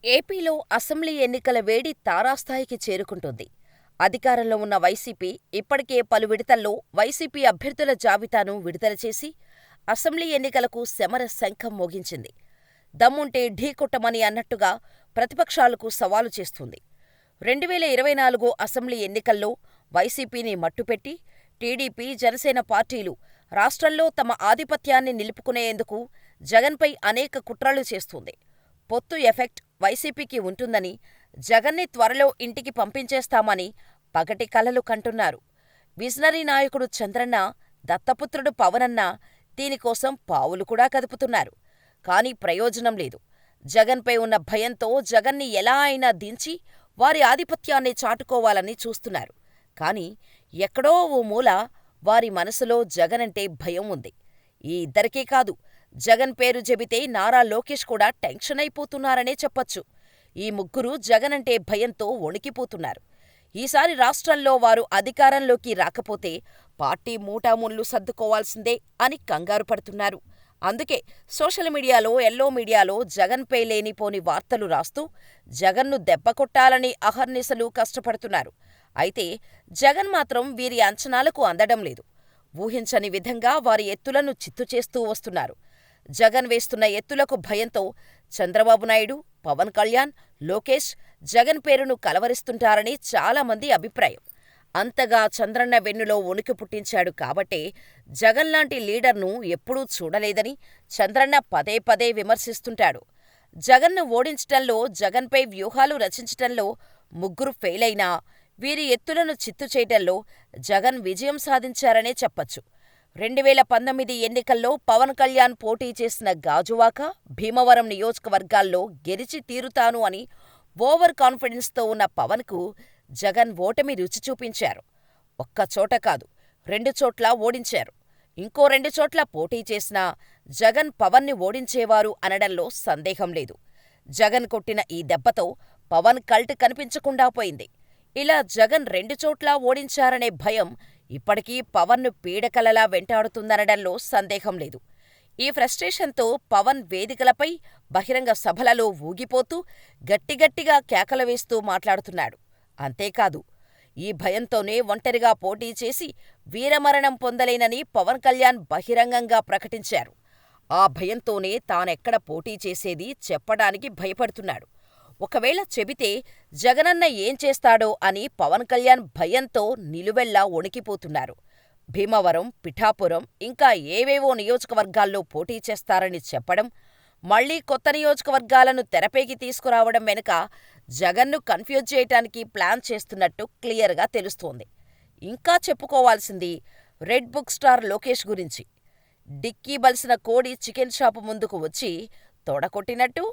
ఏపీలో అసెంబ్లీ ఎన్నికల వేడి తారాస్థాయికి చేరుకుంటోంది. అధికారంలో ఉన్న వైసీపీ ఇప్పటికే పలు విడతల్లో వైసీపీ అభ్యర్థుల జాబితాను విడుదల చేసి అసెంబ్లీ ఎన్నికలకు శమర శంఖం మోగించింది. దమ్ముంటే ఢీకొట్టమని అన్నట్టుగా ప్రతిపక్షాలకు సవాలు చేస్తుంది. 2024 అసెంబ్లీ ఎన్నికల్లో వైసీపీని మట్టుపెట్టి టీడీపీ, జనసేన పార్టీలు రాష్ట్రంలో తమ ఆధిపత్యాన్ని నిలుపుకునేందుకు జగన్పై అనేక కుట్రలు చేస్తుంది. పొత్తు ఎఫెక్ట్ వైసీపీకి ఉంటుందని, జగన్ని త్వరలో ఇంటికి పంపించేస్తామని పగటి కలలు కంటున్నారు. విజనరీ నాయకుడు చంద్రన్న, దత్తపుత్రుడు పవనన్న దీనికోసం పావులు కూడా కదుపుతున్నారు. కానీ ప్రయోజనం లేదు. జగన్పై ఉన్న భయంతో జగన్ని ఎలా అయినా దించి వారి ఆధిపత్యాన్ని చాటుకోవాలని చూస్తున్నారు. కానీ ఎక్కడో ఓ మూల వారి మనసులో జగనంటే భయం ఉంది. ఈ ఇద్దరికీ కాదు, జగన్ పేరు చెబితే నారా లోకేష్ కూడా టెన్షన్ అయిపోతున్నారనే చెప్పొచ్చు. ఈ ముగ్గురూ జగనంటే భయంతో వణికిపోతున్నారు. ఈసారి రాష్ట్రంలో వారు అధికారంలోకి రాకపోతే పార్టీ మూటాముళ్ళు సర్దుకోవాల్సిందే అని కంగారు పడుతున్నారు. అందుకే సోషల్ మీడియాలో, ఎల్లో మీడియాలో జగన్పై లేనిపోని వార్తలు రాస్తూ జగన్ను దెబ్బకొట్టాలని అహర్నిశలు కష్టపడుతున్నారు. అయితే జగన్ మాత్రం వీరి అంచనాలకు అందడం లేదు. ఊహించని విధంగా వారి ఎత్తులను చిత్తుచేస్తూ వస్తున్నారు. జగన్ వేస్తున్న ఎత్తులకు భయంతో చంద్రబాబు నాయుడు, పవన్ కళ్యాణ్, లోకేష్ జగన్ పేరును కలవరిస్తుంటారని చాలామంది అభిప్రాయం. అంతగా చంద్రన్న వెన్నులో వణుకు పుట్టించాడు కాబట్టే జగన్లాంటి లీడర్ను ఎప్పుడూ చూడలేదని చంద్రన్న పదే పదే విమర్శిస్తుంటాడు. జగన్ను ఓడించటంలో, జగన్పై వ్యూహాలు రచించటంలో ముగ్గురు ఫెయిలైనా వీరి ఎత్తులను చిత్తు చేయటంలో జగన్ విజయం సాధించారనే చెప్పొచ్చు. 2019 ఎన్నికల్లో పవన్ కళ్యాణ్ పోటీ చేసిన గాజువాక, భీమవరం నియోజకవర్గాల్లో గెలిచి తీరుతాను అని ఓవర్ కాన్ఫిడెన్స్తో ఉన్న పవన్కు జగన్ ఓటమి రుచి చూపించారు. ఒక్కచోట కాదు, 2 చోట్ల ఓడించారు. ఇంకో 2 చోట్ల పోటీ చేసినా జగన్ పవన్ని ఓడించేవారు అనడంలో సందేహం లేదు. జగన్ కొట్టిన ఈ దెబ్బతో పవన్ కల్ట్ కనిపించకుండా పోయింది. ఇలా జగన్ 2 చోట్లా ఓడించారనే భయం ఇప్పటికీ పవన్ను పీడకలలా వెంటాడుతుందనడంలో సందేహం లేదు. ఈ ఫ్రస్ట్రేషన్తో పవన్ వేదికలపై, బహిరంగ సభలలో ఊగిపోతూ గట్టిగట్టిగా కేకలు వేస్తూ మాట్లాడుతున్నాడు. అంతేకాదు, ఈ భయంతోనే ఒంటరిగా పోటీ చేసి వీరమరణం పొందలేనని పవన్ కళ్యాణ్ బహిరంగంగా ప్రకటించారు. ఆ భయంతోనే తానెక్కడ పోటీ చేసేది చెప్పడానికి భయపడుతున్నాడు. ఒకవేళ చెబితే జగనన్న ఏం చేస్తాడో అని పవన్ కళ్యాణ్ భయంతో నిలువెల్లా వణికిపోతున్నారు. భీమవరం, పిఠాపురం ఇంకా ఏవేవో నియోజకవర్గాల్లో పోటీ చేస్తారని చెప్పడం, మళ్లీ కొత్త నియోజకవర్గాలను తెరపైకి తీసుకురావడం వెనుక జగన్ను కన్ఫ్యూజ్ చేయటానికి ప్లాన్ చేస్తున్నట్టు క్లియర్గా తెలుస్తోంది. ఇంకా చెప్పుకోవాల్సింది రెడ్ బుక్ స్టార్ లోకేష్ గురించి. డిక్కీ బలిసిన కోడి చికెన్ షాపు ముందుకు వచ్చి తొడకొట్టినట్టు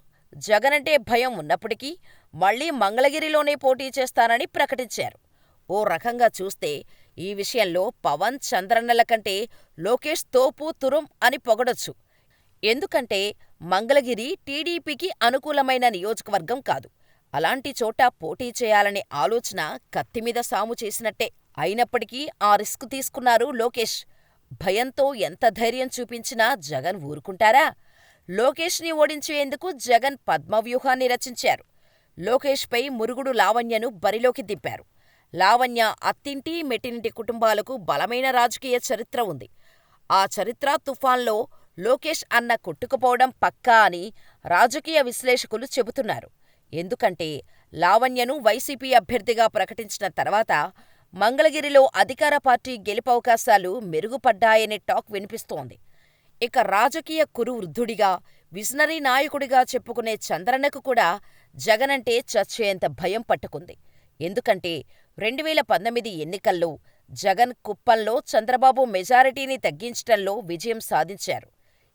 జగనంటే భయం ఉన్నప్పటికీ మళ్లీ మంగళగిరిలోనే పోటీ చేస్తానని ప్రకటించారు. ఓ రకంగా చూస్తే ఈ విషయంలో పవన్, చంద్రన్నల కంటే లోకేష్ తోపు తురుం అని పొగడొచ్చు. ఎందుకంటే మంగళగిరి టీడీపీకి అనుకూలమైన నియోజకవర్గం కాదు. అలాంటి చోట పోటీ చేయాలనే ఆలోచన కత్తిమీద సాము చేసినట్టే. అయినప్పటికీ ఆ రిస్క్ తీసుకున్నారు లోకేష్. భయంతో ఎంత ధైర్యం చూపించినా జగన్ ఊరుకుంటారా? లోకేష్ని ఓడించేందుకు జగన్ పద్మవ్యూహాన్ని రచించారు. లోకేష్పై మురుగుడు లావణ్యను బరిలోకి దింపారు. లావణ్య అత్తింటి, మెట్టినింటి కుటుంబాలకు బలమైన రాజకీయ చరిత్ర ఉంది. ఆ చరిత్ర తుఫాన్లో లోకేష్ అన్న కొట్టుకుపోవడం పక్కా అని రాజకీయ విశ్లేషకులు చెబుతున్నారు. ఎందుకంటే లావణ్యను వైసీపీ అభ్యర్థిగా ప్రకటించిన తర్వాత మంగళగిరిలో అధికార పార్టీ గెలుపవకాశాలు మెరుగుపడ్డాయనే టాక్ వినిపిస్తోంది. ఇక రాజకీయ కురువృద్ధుడిగా, విజనరీ నాయకుడిగా చెప్పుకునే చంద్రన్నకు కూడా జగనంటే చచ్చేంత భయం పట్టుకుంది. ఎందుకంటే 2019 ఎన్నికల్లో జగన్ కుప్పంలో చంద్రబాబు మెజారిటీని తగ్గించటంలో విజయం సాధించారు.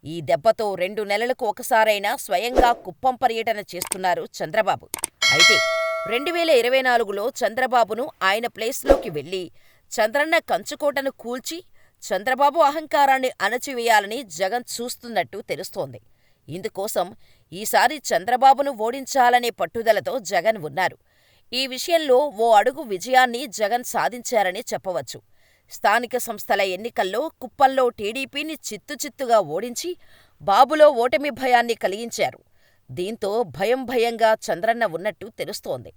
ఈ దెబ్బతో 2 నెలలకు ఒకసారైనా స్వయంగా కుప్పం పర్యటన చేస్తున్నారు చంద్రబాబు. అయితే 2024లో చంద్రబాబును ఆయన ప్లేస్లోకి వెళ్లి చంద్రన్న కంచుకోటను కూల్చి చంద్రబాబు అహంకారాన్ని అణచివేయాలని జగన్ చూస్తున్నట్టు తెలుస్తోంది. ఇందుకోసం ఈసారి చంద్రబాబును ఓడించాలనే పట్టుదలతో జగన్ ఉన్నారు. ఈ విషయంలో ఓ అడుగు విజయాన్ని జగన్ సాధించారని చెప్పవచ్చు. స్థానిక సంస్థల ఎన్నికల్లో కుప్పంలో టీడీపీని చిత్తుచిత్తుగా ఓడించి బాబులో ఓటమి భయాన్ని కలిగించారు. దీంతో భయం భయంగా చంద్రన్న ఉన్నట్టు తెలుస్తోంది.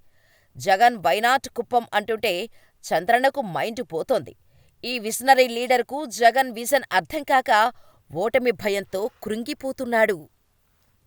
జగన్ వైనాట్ కుప్పం అంటుంటే చంద్రన్నకు మైండ్ పోతోంది. ఈ విజనరీ లీడర్కు జగన్ విజన్ అర్థంకాక ఓటమి భయంతో కృంగిపోతున్నాడు.